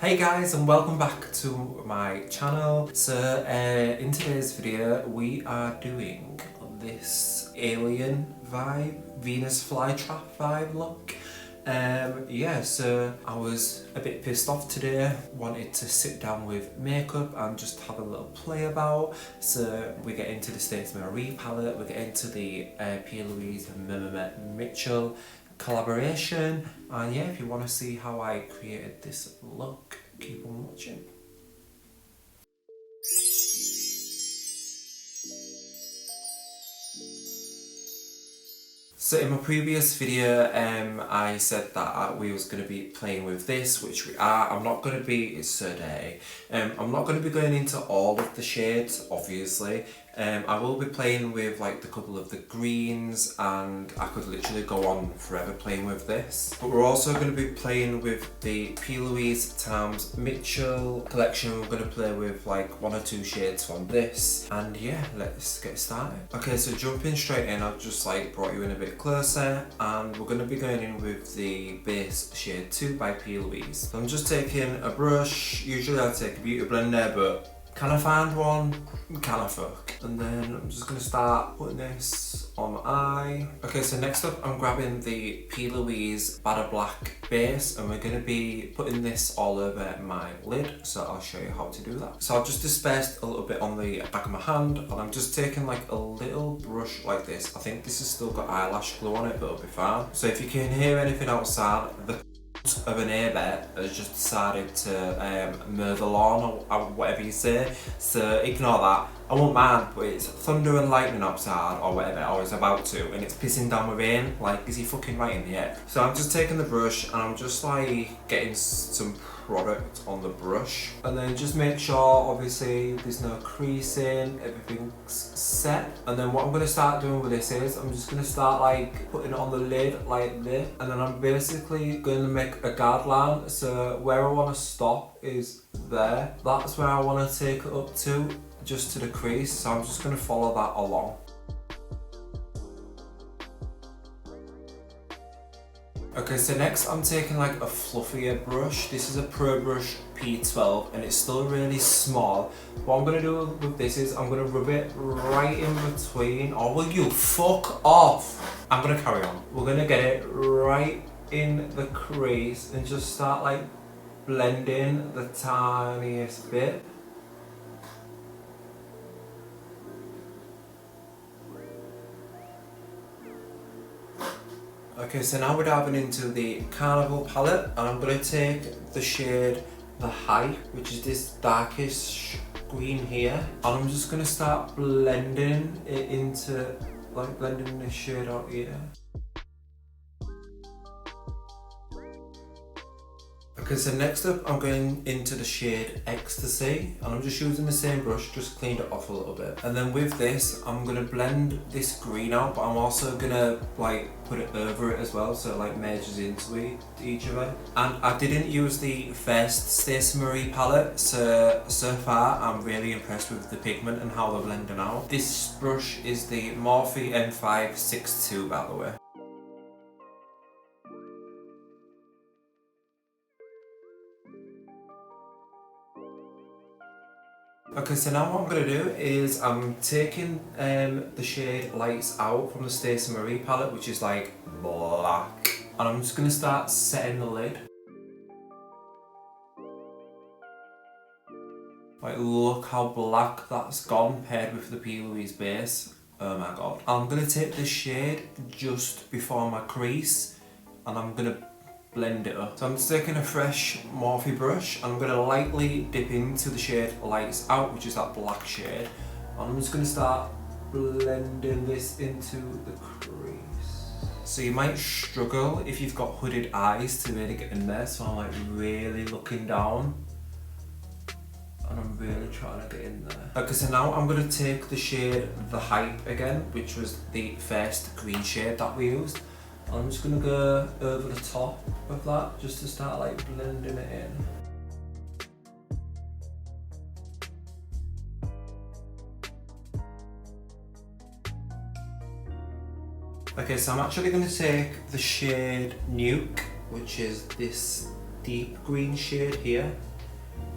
Hey guys, and welcome back to my channel. So in today's video we are doing this alien vibe, Venus flytrap vibe look. Yeah, so I was a bit pissed off today, wanted to sit down with makeup and just have a little play about. So we get into the McIver palette, we get into the Plouise X MMMMitchell collaboration, and yeah, if you want to see how I created this look, keep on watching. So in my previous video I said that we was going to be playing with this, which we are. I'm not going to be, it's so dirty, I'm not going to be going into all of the shades obviously. I will be playing with like the couple of the greens, and I could literally go on forever playing with this. But we're also going to be playing with the Plouise X MMMMitchell collection. We're going to play with like 1 or 2 shades from this, and yeah, let's get started. Okay, so jumping straight in, I've just like brought you in a bit closer, and we're going to be going in with the base shade 2 by Plouise. So I'm just taking a brush. Usually I take a beauty blender, but can I find one? Can I fuck? And then I'm just going to start putting this on my eye. Okay, so next up I'm grabbing the Plouise Bada Black base, and we're going to be putting this all over my lid, so I'll show you how to do that. So I've just dispersed a little bit on the back of my hand, and I'm just taking like a little brush like this. I think this has still got eyelash glue on it, but it'll be fine. So if you can hear anything outside, the of a neighbour has just decided to mow the lawn, or whatever you say, so ignore that. I won't mind, but it's thunder and lightning outside or whatever, or it's about to, and it's pissing down with rain. Like, is he fucking right in the head? So I'm just taking the brush and I'm just like getting some product on the brush, and then just make sure obviously there's no creasing, everything's set. And then what I'm going to start doing with this is I'm just going to start like putting it on the lid like this, and then I'm basically going to make a guard line. So where I want to stop is there, that's where I want to take it up to, just to the crease. So I'm just going to follow that along. Okay, so next I'm taking like a fluffier brush. This is a Pro Brush P12, and it's still really small. What I'm going to do with this is I'm going to rub it right in between. Oh, will you fuck off? I'm going to carry on. We're going to get it right in the crease and just start like blending the tiniest bit. Okay, so now we're diving into the Carnival Palette, and I'm going to take the shade The Hype, which is this darkish green here, and I'm just going to start blending it into, like blending this shade out here. Okay, so next up I'm going into the shade Ecstasy, and I'm just using the same brush, just cleaned it off a little bit. And then with this I'm going to blend this green out, but I'm also going to like put it over it as well, so it like merges into each other. And I didn't use the first McIver palette, so far I'm really impressed with the pigment and how they're blending out. This brush is the Morphe M562, by the way. Okay, so now what I'm going to do is I'm taking the shade Lights Out from the McIver palette, which is like black, and I'm just going to start setting the lid. Like, look how black that's gone paired with the Plouise base. Oh my god. I'm going to take this shade just before my crease, and I'm going to blend it up. So I'm just taking a fresh Morphe brush, and I'm going to lightly dip into the shade Lights Out, which is that black shade, and I'm just going to start blending this into the crease. So you might struggle if you've got hooded eyes to really get in there, so I'm like really looking down, and I'm really trying to get in there. Okay, so now I'm going to take the shade The Hype again, which was the first green shade that we used. I'm just going to go over the top of that just to start like blending it in. Okay, so I'm actually going to take the shade Nuke, which is this deep green shade here,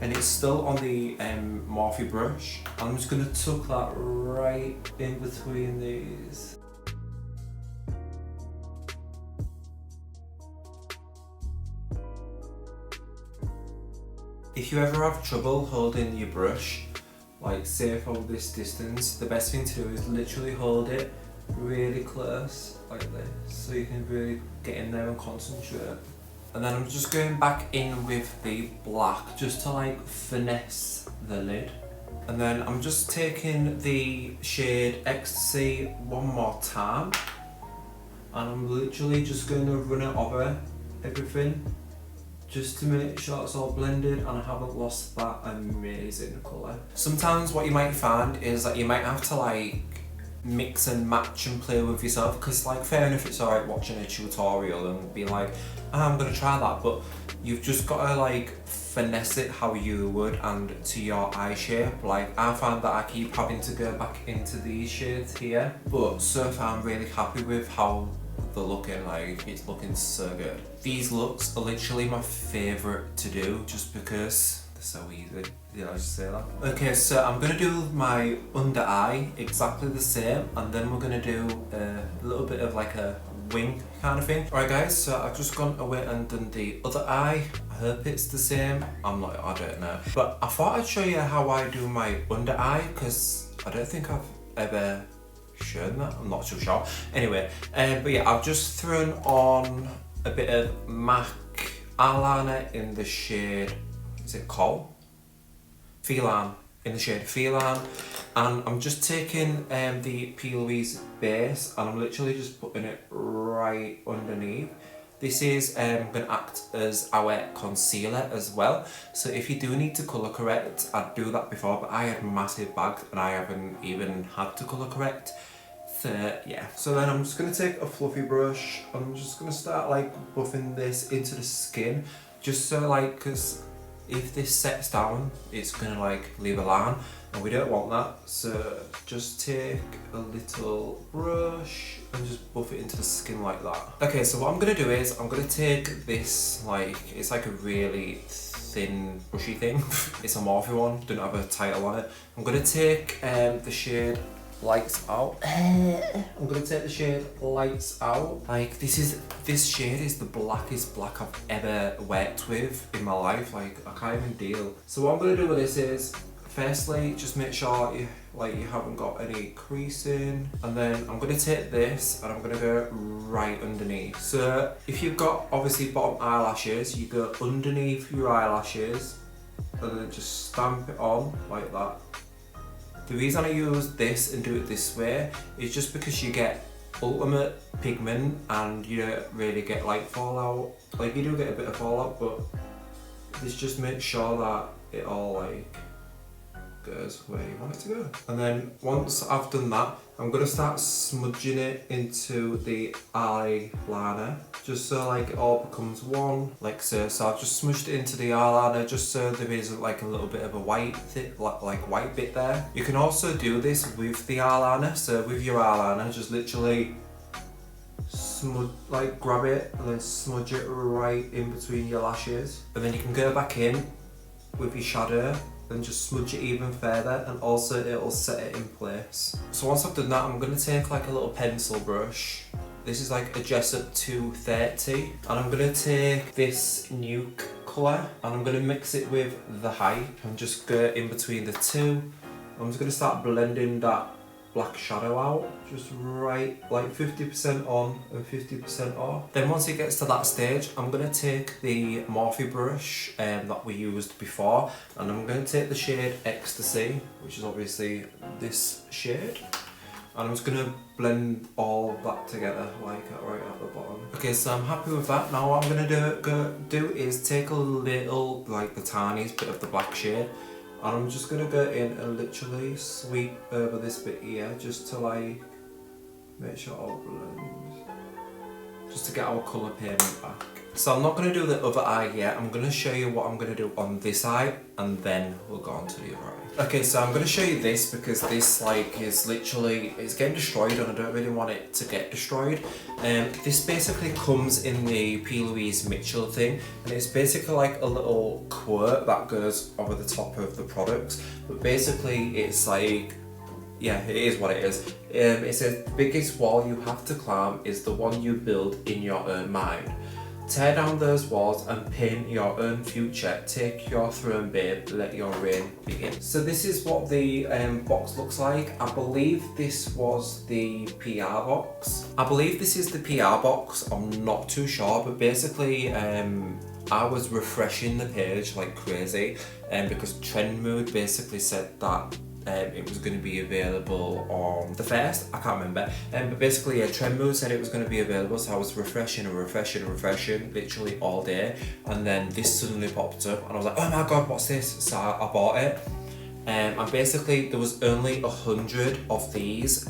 and it's still on the Morphe brush. I'm just going to tuck that right in between these. If you ever have trouble holding your brush, like say from this distance, the best thing to do is literally hold it really close like this, so you can really get in there and concentrate. And then I'm just going back in with the black just to like finesse the lid. And then I'm just taking the shade Ecstasy one more time, and I'm literally just going to run it over everything just to make sure it's all blended and I haven't lost that amazing colour. Sometimes what you might find is that you might have to like mix and match and play with yourself, because like fair enough, it's alright watching a tutorial and being like, oh, I'm gonna try that, but you've just got to like finesse it how you would and to your eye shape. Like I find that I keep having to go back into these shades here, but so far I'm really happy with how they're looking. Like it's looking so good. These looks are literally my favourite to do just because they're so easy. Did I just say that? Okay, so I'm going to do my under eye exactly the same, and then we're going to do a little bit of like a wing kind of thing. Alright guys, so I've just gone away and done the other eye. I hope it's the same. I don't know. But I thought I'd show you how I do my under eye, because I don't think I've ever shown that. I'm not too sure. Anyway, but yeah, I've just thrown on a bit of MAC eyeliner in the shade, is it Coal? Feline, in the shade Feline, and I'm just taking the Plouise base and I'm literally just putting it right underneath. This is going to act as our concealer as well, so if you do need to colour correct, I'd do that before, but I had massive bags and I haven't even had to colour correct. So yeah, so then I'm just going to take a fluffy brush and I'm just going to start like buffing this into the skin, just so like, because if this sets down it's going to like leave a line and we don't want that. So just take a little brush and just buff it into the skin like that. Okay, so what I'm going to do is I'm going to take this, like it's like a really thin brushy thing. It's a Morphe one, don't have a title on it. I'm going to take the shade Lights Out. I'm going to take the shade Lights Out. Like this shade is the blackest black I've ever worked with in my life. Like I can't even deal. So what I'm going to do with this is, firstly, just make sure you haven't got any creasing, and then I'm going to take this and I'm going to go right underneath. So if you've got obviously bottom eyelashes, you go underneath your eyelashes and then just stamp it on like that. The reason I use this and do it this way is just because you get ultimate pigment and you don't really get like fallout. Like you do get a bit of fallout, but this just makes sure that it all like goes where you want it to go. And then once I've done that, I'm going to start smudging it into the eyeliner, just so like it all becomes one, like so. So I've just smudged it into the eyeliner just so there isn't like a little bit of a white white bit there. You can also do this with the eyeliner. So with your eyeliner, just literally smudge, like grab it and then smudge it right in between your lashes, and then you can go back in with your shadow and just smudge it even further, and also it'll set it in place. So once I've done that, I'm going to take like a little pencil brush. This is like a Jessup 230, and I'm going to take this nude colour and I'm going to mix it with the Hype and just go in between the two. I'm just going to start blending that black shadow out, just right like 50% on and 50% off. Then once it gets to that stage, I'm going to take the Morphe brush that we used before, and I'm going to take the shade Ecstasy, which is obviously this shade, and I'm just going to blend all that together like right at the bottom. Okay, so I'm happy with that. Now what I'm going to do is take a little, like the tiniest bit of the black shade, and I'm just going to go in and literally sweep over this bit here just to like make sure it all blends, just to get our colour payment back. So I'm not going to do the other eye yet. I'm going to show you what I'm going to do on this eye, and then we'll go on to the other eye. Okay, so I'm going to show you this because this like is literally, it's getting destroyed and I don't really want it to get destroyed. This basically comes in the Plouise Mitchell thing, and it's basically like a little quirt that goes over the top of the products. But basically it's like, yeah, it is what it is. It says the biggest wall you have to climb is the one you build in your own mind. Tear down those walls and paint your own future. Take your throne, babe, let your reign begin. So this is what the box looks like. I believe this was the PR box. I believe this is the PR box, I'm not too sure, but basically I was refreshing the page like crazy because Trend Mood basically said that it was going to be available on the 1st, I can't remember, but basically yeah, Trend Mood said it was going to be available, so I was refreshing literally all day, and then this suddenly popped up and I was like, oh my god, what's this? So I bought it, and basically there was only 100 of these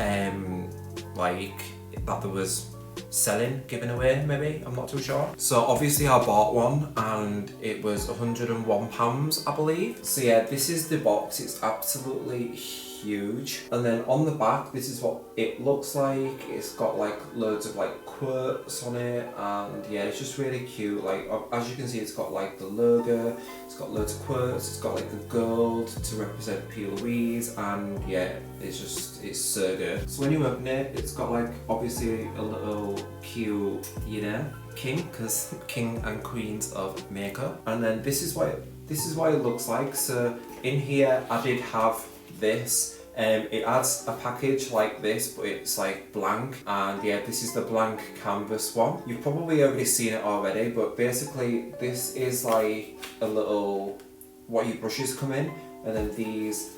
like that there was selling, giving away maybe, I'm not too sure. So obviously I bought one and it was £101 I believe. So yeah, this is the box, it's absolutely huge. And then on the back, this is what it looks like. It's got like loads of like quotes on it, and yeah, it's just really cute. Like as you can see, it's got like the logo, it's got loads of quotes, it's got like the gold to represent Plouise, and yeah, it's so good. So when you open it, it's got like obviously a little cute, you know, king, because king and queens of makeup. And then this is what it looks like. So in here I did have this. It adds a package like this, but it's like blank, and yeah, this is the blank canvas one. You've probably already seen it already, but basically this is like a little, what your brushes come in, and then these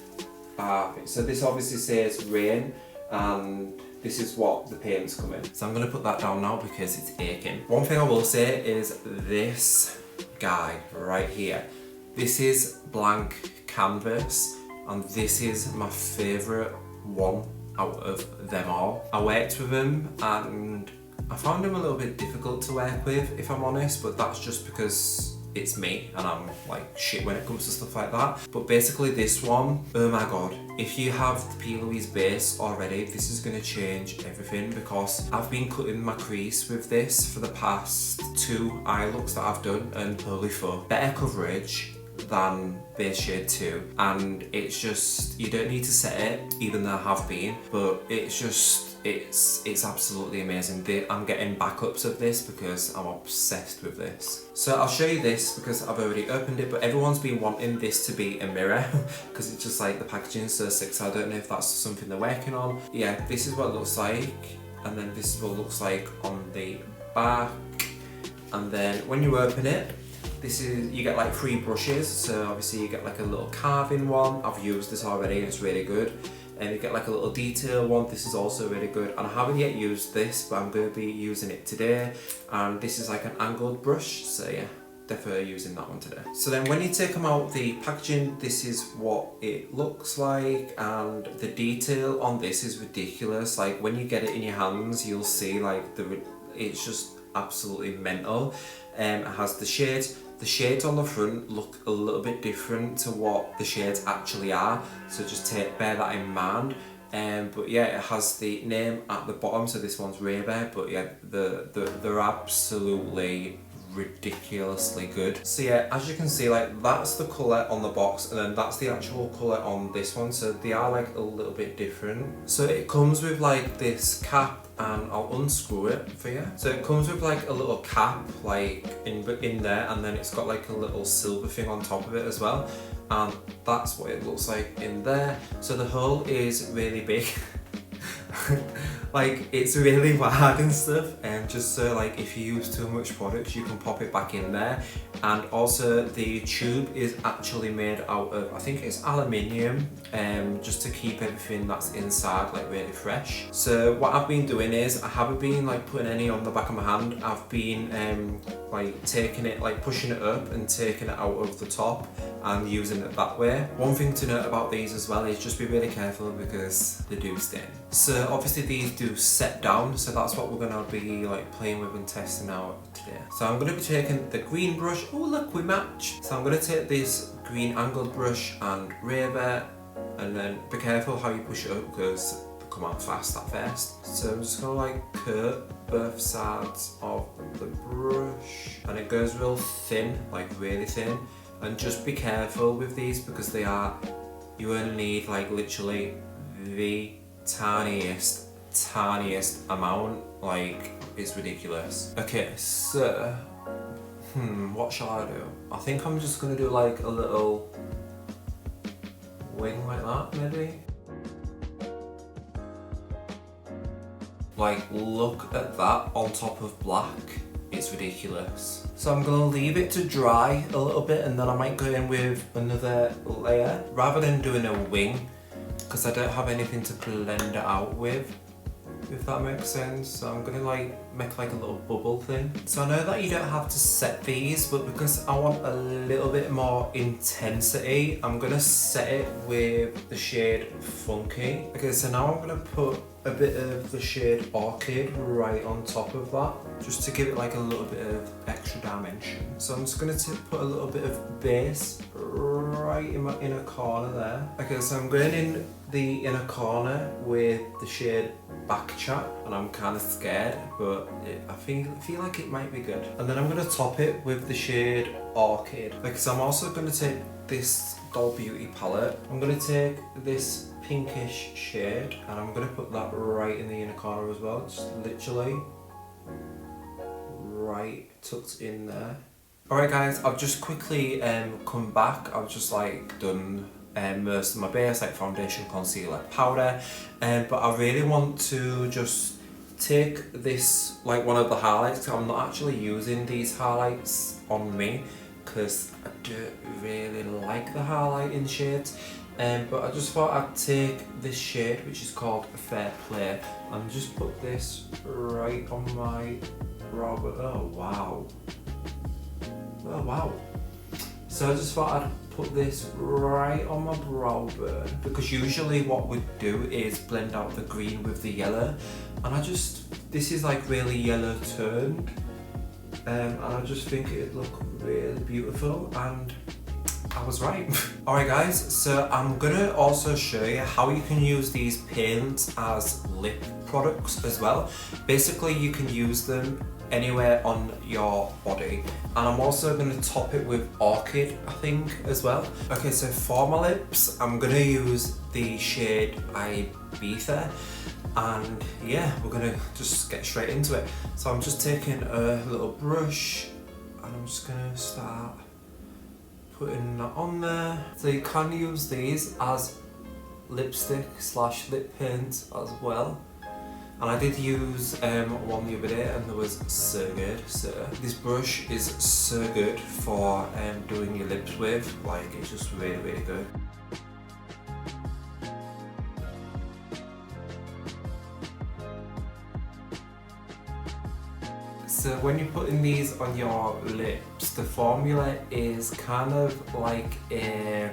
are, so this obviously says rain, and this is what the paints come in. So I'm going to put that down now because it's aching. One thing I will say is this guy right here, this is blank canvas, and this is my favourite one out of them all. I worked with him and I found him a little bit difficult to work with, if I'm honest, but that's just because it's me and I'm like shit when it comes to stuff like that. But basically this one, oh my god, if you have the Plouise base already, this is going to change everything, because I've been cutting my crease with this for the past 2 eye looks that I've done, and holy fuck, better coverage than base shade 2, and it's just, you don't need to set it, even though I have been, but it's just, it's absolutely amazing. I'm getting backups of this because I'm obsessed with this. So I'll show you this because I've already opened it, but everyone's been wanting this to be a mirror because it's just like the packaging is so sick, so I don't know if that's something they're working on. Yeah, this is what it looks like, and then this is what it looks like on the back, and then when you open it, this is, you get like 3 brushes, so obviously you get like a little carving one. I've used this already and it's really good. And you get like a little detail one, this is also really good. And I haven't yet used this, but I'm going to be using it today. And this is like an angled brush, so yeah, definitely using that one today. So then when you take them out the packaging, this is what it looks like, and the detail on this is ridiculous. Like when you get it in your hands, you'll see like it's just absolutely mental. It has the shades. The shades on the front look a little bit different to what the shades actually are, so just bear that in mind. But yeah, it has the name at the bottom, so this one's Ray-Bear, but yeah, they're absolutely ridiculously good. So yeah, as you can see, like that's the colour on the box, and then that's the actual colour on this one, so they are like a little bit different. So it comes with like this cap, and I'll unscrew it for you. So it comes with like a little cap like in there, and then it's got like a little silver thing on top of it as well, and that's what it looks like in there. So the hole is really big. Like it's really wide and stuff, and just so like if you use too much product you can pop it back in there. And also the tube is actually made out of, I think it's aluminium, just to keep everything that's inside like really fresh. So what I've been doing is, I haven't been like putting any on the back of my hand, I've been like taking it, like pushing it up and taking it out of the top and using it that way. One thing to note about these as well is just be really careful because they do stain. So obviously these do set down, so that's what we're gonna be like playing with and testing out today. So I'm gonna be taking the green brush. Oh look, we match. So I'm gonna take this green angled brush and rave it, and then be careful how you push it up because they come out fast at first. So I'm just gonna like coat both sides of the brush, and it goes real thin, like really thin. And just be careful with these because they are, you only need like literally the tiniest amount, like it's ridiculous. Okay, so what shall I do? I think I'm just gonna do like a little wing like that, maybe. Like, look at that on top of black. It's ridiculous. So I'm gonna leave it to dry a little bit, and then I might go in with another layer rather than doing a wing, because I don't have anything to blend it out with, if that makes sense. So I'm gonna like make like a little bubble thing. So I know that you don't have to set these, but because I want a little bit more intensity, I'm gonna set it with the shade Funky. Okay, so now I'm gonna put a bit of the shade Orchid right on top of that, just to give it like a little bit of extra dimension. So I'm just gonna put a little bit of base right in my inner corner there. Okay, so I'm going in the inner corner with the shade Back Chat, and I'm kind of scared, but I feel like it might be good. And then I'm gonna top it with the shade Orchid, because I'm also gonna take this Doll Beauty palette. I'm gonna take this pinkish shade and I'm gonna put that right in the inner corner as well, just literally right tucked in there. Alright guys, I've just quickly come back. I've just like done most of my base, like foundation, concealer, powder, but I really want to just take this, like one of the highlights. I'm not actually using these highlights on me because I don't really like the highlighting shades. But I just thought I'd take this shade, which is called Fair Play, and just put this right on my brow bone. Oh wow. Oh wow. So I just thought I'd put this right on my brow bone, because usually what we'd do is blend out the green with the yellow, and this is like really yellow toned, and I just think it'd look really beautiful, and I was right. Alright guys, so I'm gonna also show you how you can use these paints as lip products as well. Basically you can use them anywhere on your body, and I'm also going to top it with Orchid, I think, as well. Okay, so for my lips I'm going to use the shade Ibiza, and yeah, we're going to just get straight into it. So I'm just taking a little brush and I'm just going to start putting that on there. So you can use these as lipstick / lip paint as well. And I did use one the other day and it was so good. So this brush is so good for doing your lips with, like it's just really, really good. So when you're putting these on your lips, the formula is kind of like a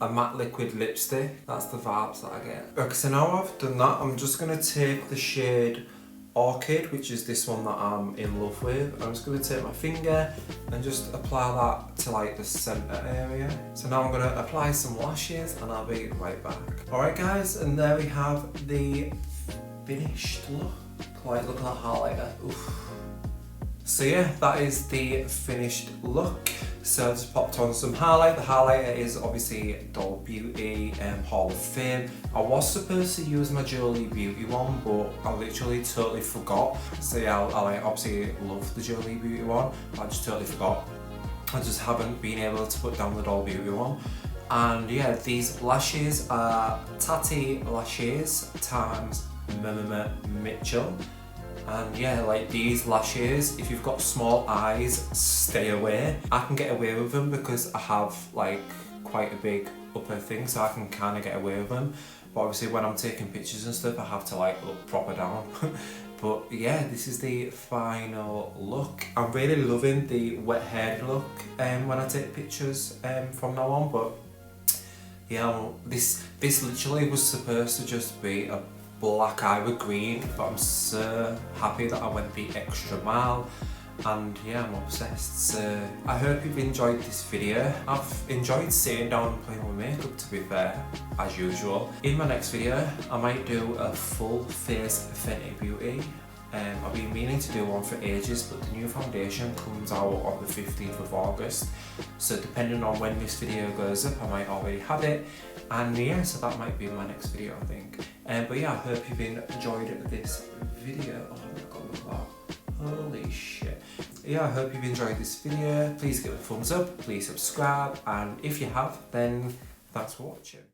matte liquid lipstick. That's the vibes that I get. Okay, so now I've done that, I'm just going to take the shade Orchid, which is this one that I'm in love with. I'm just going to take my finger and just apply that to like the centre area. So now I'm going to apply some lashes and I'll be right back. Alright guys, and there we have the finished look. Like, look at that highlighter. Oof. So yeah, that is the finished look. So I just popped on some highlight. The highlighter is obviously Doll Beauty Hall of Fame. I was supposed to use my Jolie Beauty one, but I literally totally forgot. So yeah, I obviously love the Jolie Beauty one, but I just totally forgot. I just haven't been able to put down the Doll Beauty one. And yeah, these lashes are Tati Lashes times MMMMitchell. And yeah, like these lashes, if you've got small eyes, stay away. I can get away with them because I have like quite a big upper thing, so I can kind of get away with them. But obviously when I'm taking pictures and stuff, I have to like look proper down. But yeah, this is the final look. I'm really loving the wet hair look when I take pictures from now on, but yeah, this literally was supposed to just be a black eye with green, but I'm so happy that I went the extra mile, and yeah, I'm obsessed. So I hope you've enjoyed this video. I've enjoyed sitting down and playing with makeup, to be fair, as usual. In my next video, I might do a full face Fenty Beauty. I've been meaning to do one for ages, but the new foundation comes out on the 15th of August. So depending on when this video goes up, I might already have it. And yeah, so that might be my next video, I think. But yeah, I hope you've enjoyed this video. Oh my god, look at that. Holy shit. Yeah, I hope you've enjoyed this video. Please give it a thumbs up, please subscribe, and if you have, then thanks for watching.